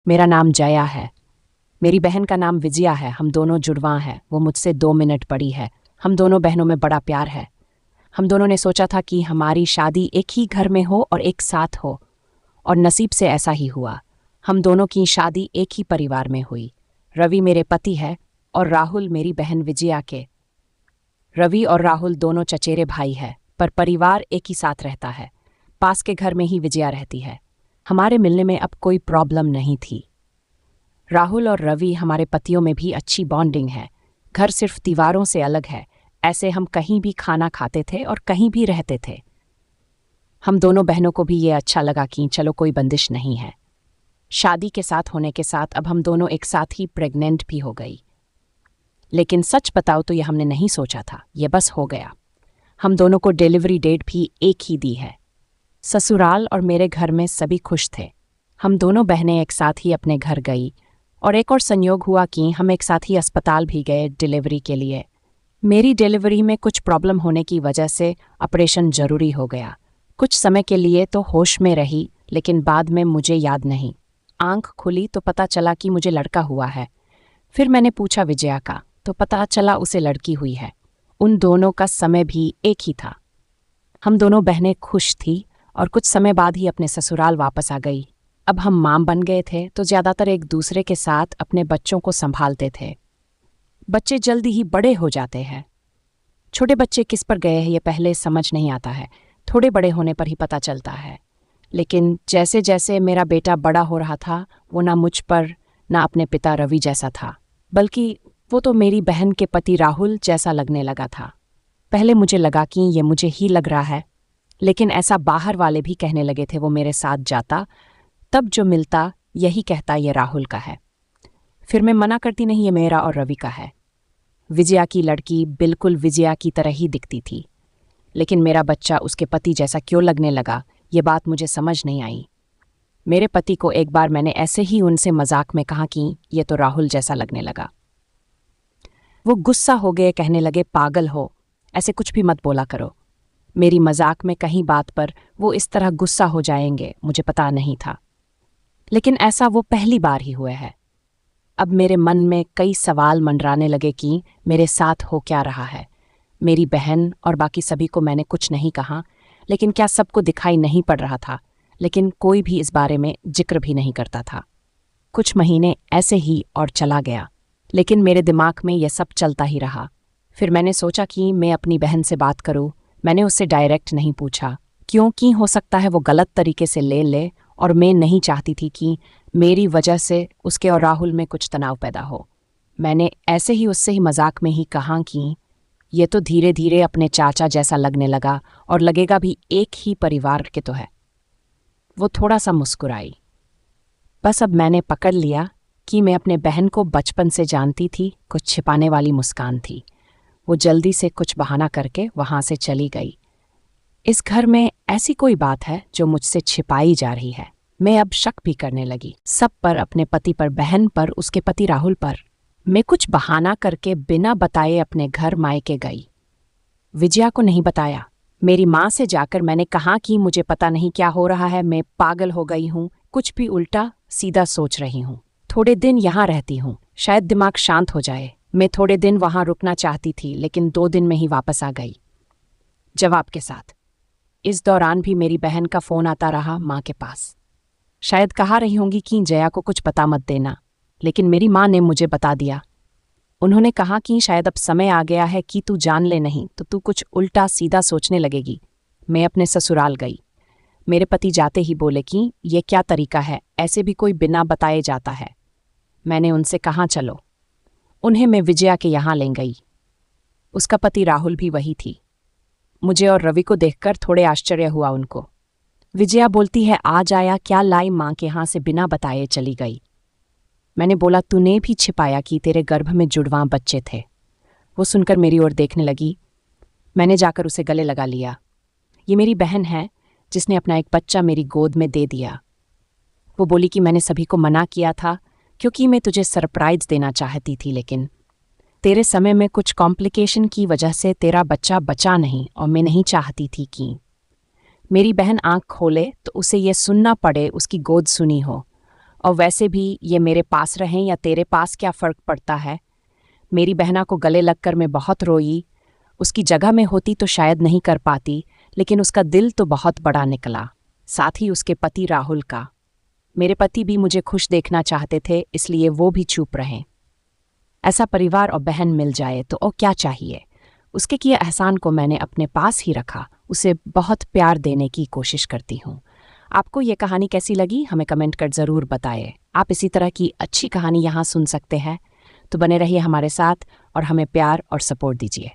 मेरा नाम जया है। मेरी बहन का नाम विजया है। हम दोनों जुड़वां हैं। वो मुझसे 2 मिनट बड़ी है। हम दोनों बहनों में बड़ा प्यार है। हम दोनों ने सोचा था कि हमारी शादी एक ही घर में हो और एक साथ हो, और नसीब से ऐसा ही हुआ। हम दोनों की शादी एक ही परिवार में हुई। रवि मेरे पति है और राहुल मेरी बहन विजया के। रवि और राहुल दोनों चचेरे भाई हैं, पर परिवार एक ही साथ रहता है। पास के घर में ही विजया रहती है। हमारे मिलने में अब कोई प्रॉब्लम नहीं थी। राहुल और रवि हमारे पतियों में भी अच्छी बॉन्डिंग है। घर सिर्फ दीवारों से अलग है। ऐसे हम कहीं भी खाना खाते थे और कहीं भी रहते थे। हम दोनों बहनों को भी ये अच्छा लगा कि चलो कोई बंदिश नहीं है। शादी के साथ होने के साथ अब हम दोनों एक साथ ही प्रेग्नेंट भी हो गई। लेकिन सच बताओ तो ये हमने नहीं सोचा था, ये बस हो गया। हम दोनों को डिलीवरी डेट भी एक ही दी है। ससुराल और मेरे घर में सभी खुश थे। हम दोनों बहनें एक साथ ही अपने घर गई, और एक और संयोग हुआ कि हम एक साथ ही अस्पताल भी गए डिलीवरी के लिए। मेरी डिलीवरी में कुछ प्रॉब्लम होने की वजह से ऑपरेशन जरूरी हो गया। कुछ समय के लिए तो होश में रही, लेकिन बाद में मुझे याद नहीं। आंख खुली तो पता चला कि मुझे लड़का हुआ है। फिर मैंने पूछा विजया का, तो पता चला उसे लड़की हुई है। उन दोनों का समय भी एक ही था। हम दोनों बहनें खुश थी और कुछ समय बाद ही अपने ससुराल वापस आ गई। अब हम मां बन गए थे तो ज्यादातर एक दूसरे के साथ अपने बच्चों को संभालते थे। बच्चे जल्दी ही बड़े हो जाते हैं। छोटे बच्चे किस पर गए हैं ये पहले समझ नहीं आता है, थोड़े बड़े होने पर ही पता चलता है। लेकिन जैसे जैसे मेरा बेटा बड़ा हो रहा था, वो ना मुझ पर ना अपने पिता रवि जैसा था, बल्कि वो तो मेरी बहन के पति राहुल जैसा लगने लगा था। पहले मुझे लगा कि ये मुझे ही लग रहा है, लेकिन ऐसा बाहर वाले भी कहने लगे थे। वो मेरे साथ जाता, तब जो मिलता यही कहता ये राहुल का है। फिर मैं मना करती नहीं, ये मेरा और रवि का है। विजया की लड़की बिल्कुल विजया की तरह ही दिखती थी, लेकिन मेरा बच्चा उसके पति जैसा क्यों लगने लगा, ये बात मुझे समझ नहीं आई। मेरे पति को एक बार मैंने ऐसे ही उनसे मजाक में कहा कि ये तो राहुल जैसा लगने लगा। वो गुस्सा हो गए, कहने लगे पागल हो, ऐसे कुछ भी मत बोला करो। मेरी मजाक में कहीं बात पर वो इस तरह गुस्सा हो जाएंगे मुझे पता नहीं था, लेकिन ऐसा वो पहली बार ही हुआ है। अब मेरे मन में कई सवाल मंडराने लगे कि मेरे साथ हो क्या रहा है। मेरी बहन और बाकी सभी को मैंने कुछ नहीं कहा, लेकिन क्या सबको दिखाई नहीं पड़ रहा था? लेकिन कोई भी इस बारे में जिक्र भी नहीं करता था। कुछ महीने ऐसे ही और चला गया, लेकिन मेरे दिमाग में यह सब चलता ही रहा। फिर मैंने सोचा कि मैं अपनी बहन से बात करूं। मैंने उससे डायरेक्ट नहीं पूछा, क्योंकि हो सकता है वो गलत तरीके से ले ले, और मैं नहीं चाहती थी कि मेरी वजह से उसके और राहुल में कुछ तनाव पैदा हो। मैंने ऐसे ही उससे ही मजाक में ही कहा कि ये तो धीरे धीरे अपने चाचा जैसा लगने लगा, और लगेगा भी एक ही परिवार के तो है। वो थोड़ा सा मुस्कुराई। बस अब मैंने पकड़ लिया कि मैं अपने बहन को बचपन से जानती थी। कुछ छिपाने वाली मुस्कान थी। वो जल्दी से कुछ बहाना करके वहां से चली गई। इस घर में ऐसी कोई बात है जो मुझसे छिपाई जा रही है। मैं अब शक भी करने लगी, सब पर, अपने पति पर, बहन पर, उसके पति राहुल पर। मैं कुछ बहाना करके बिना बताए अपने घर मायके गई। विजया को नहीं बताया। मेरी माँ से जाकर मैंने कहा कि मुझे पता नहीं क्या हो रहा है, मैं पागल हो गई हूँ, कुछ भी उल्टा सीधा सोच रही हूँ। थोड़े दिन यहाँ रहती हूँ, शायद दिमाग शांत हो जाए। मैं थोड़े दिन वहाँ रुकना चाहती थी, लेकिन 2 दिन में ही वापस आ गई, जवाब के साथ। इस दौरान भी मेरी बहन का फोन आता रहा माँ के पास। शायद कहा रही होंगी कि जया को कुछ पता मत देना, लेकिन मेरी माँ ने मुझे बता दिया। उन्होंने कहा कि शायद अब समय आ गया है कि तू जान ले, नहीं तो तू कुछ उल्टा सीधा सोचने लगेगी। मैं अपने ससुराल गई। मेरे पति जाते ही बोले कि ये क्या तरीका है, ऐसे भी कोई बिना बताए जाता है। मैंने उनसे कहा चलो। उन्हें मैं विजया के यहाँ ले गई। उसका पति राहुल भी वही थी। मुझे और रवि को देखकर थोड़े आश्चर्य हुआ उनको। विजया बोलती है आज आया क्या लाई, माँ के यहाँ से बिना बताए चली गई। मैंने बोला तूने भी छिपाया कि तेरे गर्भ में जुड़वां बच्चे थे। वो सुनकर मेरी ओर देखने लगी। मैंने जाकर उसे गले लगा लिया। ये मेरी बहन है जिसने अपना एक बच्चा मेरी गोद में दे दिया। वो बोली कि मैंने सभी को मना किया था क्योंकि मैं तुझे सरप्राइज देना चाहती थी, लेकिन तेरे समय में कुछ कॉम्प्लिकेशन की वजह से तेरा बच्चा बचा नहीं, और मैं नहीं चाहती थी कि मेरी बहन आंख खोले तो उसे ये सुनना पड़े उसकी गोद सुनी हो, और वैसे भी ये मेरे पास रहें या तेरे पास क्या फ़र्क पड़ता है। मेरी बहना को गले लगकर मैं बहुत रोई। उसकी जगह में होती तो शायद नहीं कर पाती, लेकिन उसका दिल तो बहुत बड़ा निकला, साथ ही उसके पति राहुल का। मेरे पति भी मुझे खुश देखना चाहते थे, इसलिए वो भी चुप रहे। ऐसा परिवार और बहन मिल जाए तो और क्या चाहिए। उसके किए एहसान को मैंने अपने पास ही रखा, उसे बहुत प्यार देने की कोशिश करती हूँ। आपको ये कहानी कैसी लगी हमें कमेंट कर ज़रूर बताइए। आप इसी तरह की अच्छी कहानी यहाँ सुन सकते हैं, तो बने रहिए हमारे साथ और हमें प्यार और सपोर्ट दीजिए।